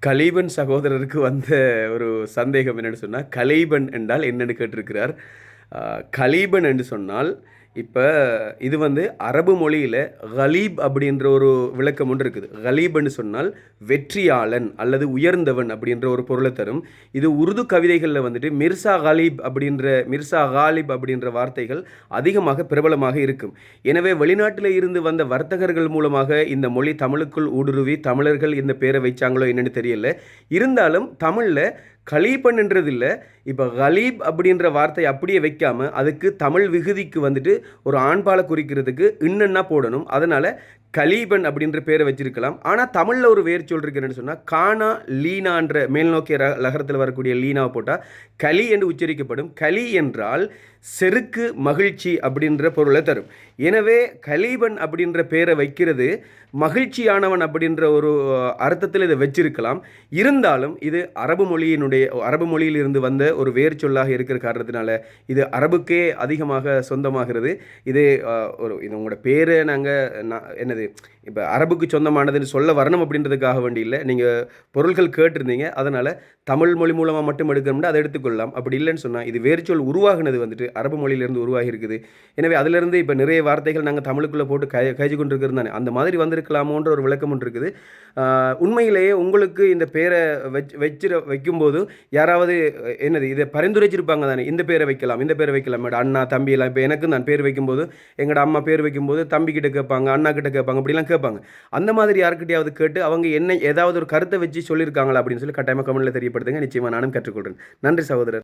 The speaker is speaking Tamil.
கலைபன் சகோதரருக்கு வந்த ஒரு சந்தேகம் என்னன்னு சொன்னா, கலைபன் என்றால் என்னன்னு கேட்டிருக்கிறார். கலீபன் என்று சொன்னால், இப்ப இது வந்து அரபு மொழியில கலீப் அப்படின்ற ஒரு விளக்கம் ஒன்று இருக்குது. கலீப்ன்னு சொன்னால் வெற்றியாளன் அல்லது உயர்ந்தவன் அப்படின்ற ஒரு பொருளை தரும். இது உருது கவிதைகளில் வந்துட்டு மிர்சா காலிப் அப்படின்ற வார்த்தைகள் அதிகமாக பிரபலமாக இருக்கும். எனவே வெளிநாட்டில் இருந்து வந்த வர்த்தகர்கள் மூலமாக இந்த மொழி தமிழுக்குள் ஊடுருவி தமிழர்கள் இந்த பேரை வைச்சாங்களோ என்னன்னு தெரியல. இருந்தாலும் தமிழில் கலீபன்ன்றது இல்லை. இப்போ கலீப் அப்படின்ற வார்த்தை அப்படியே வைக்காமல் அதுக்கு தமிழ் விகுதிக்கு வந்துட்டு ஒரு ஆண்பாலை குறிக்கிறதுக்கு இன்னன்னா போடணும். அதனால் கலீபன் அப்படின்ற பேரை வச்சிருக்கலாம். ஆனால் தமிழில் ஒரு வேர் சொல் இருக்குன்னு சொன்னால் கானா லீனான்ற மேல் நோக்கிய லகரத்தில் வரக்கூடிய லீனாவை போட்டால் கலி என்று உச்சரிக்கப்படும். கலி என்றால் செருக்கு மகிழ்ச்சி அப்படின்ற பொருளை தரும். எனவே கலீபன் அப்படின்ற பேரை வைக்கிறது மகிழ்ச்சியானவன் அப்படின்ற ஒரு அர்த்தத்தில் இதை வச்சிருக்கலாம். இருந்தாலும் இது அரபு மொழியிலிருந்து வந்த ஒரு வேர் சொல்லாக இருக்கிற காரணத்தினால இது அரபுக்கே அதிகமாக சொந்தமாகிறது. இது இது உங்களோட பேரை என்னது இப்போ அரபுக்கு சொந்தமானதுன்னு சொல்ல வரணும் அப்படின்றதுக்காக வேண்டி இல்லை. நீங்கள் பொருள்கள் கேட்டிருந்தீங்க, அதனால் தமிழ் மொழி மூலமாக மட்டும் எடுக்கணும்னா அதை எடுத்துக்கொள்ளலாம். அப்படி இல்லைன்னு சொன்னால் இது வேர்ச்சொல் உருவாகினது வந்துட்டு அரபு மொழியிலேருந்து உருவாகி இருக்குது. எனவே அதிலிருந்து இப்போ நிறைய வார்த்தைகள் நாங்கள் தமிழுக்குள்ளே போட்டு கைச்சு கொண்டு இருக்கிறது தானே, அந்த மாதிரி வந்திருக்கலாமோன்ற ஒரு விளக்கம் ஒன்று இருக்குது. உண்மையிலேயே உங்களுக்கு இந்த பேரை வைக்கும்போது யாராவது என்னது இதை பரிந்துரைச்சிருப்பாங்க தானே, இந்த பேரை வைக்கலாம் இந்த பேரை வைக்கலாம் அண்ணா தம்பி எல்லாம். இப்போ எனக்கு நான் பேர் வைக்கும்போது எங்களோட அம்மா பேர் வைக்கும்போது தம்பி கிட்ட கேட்பாங்க, அண்ணா கிட்ட கேட்பாங்க, அப்படிலாம் கேட்பாங்க. அந்த மாதிரி யாருக்கிட்டையாவது கேட்டு அவங்க என்ன ஏதாவது ஒரு கருத்தை வச்சு சொல்லியிருக்காங்களா அப்படின்னு சொல்லி கட்டாயமாக கமெண்ட்ல தெரியப்படுத்துங்க. நிச்சயமாக நானும் கற்றுக்கொள்கிறேன். நன்றி சகோதரர்.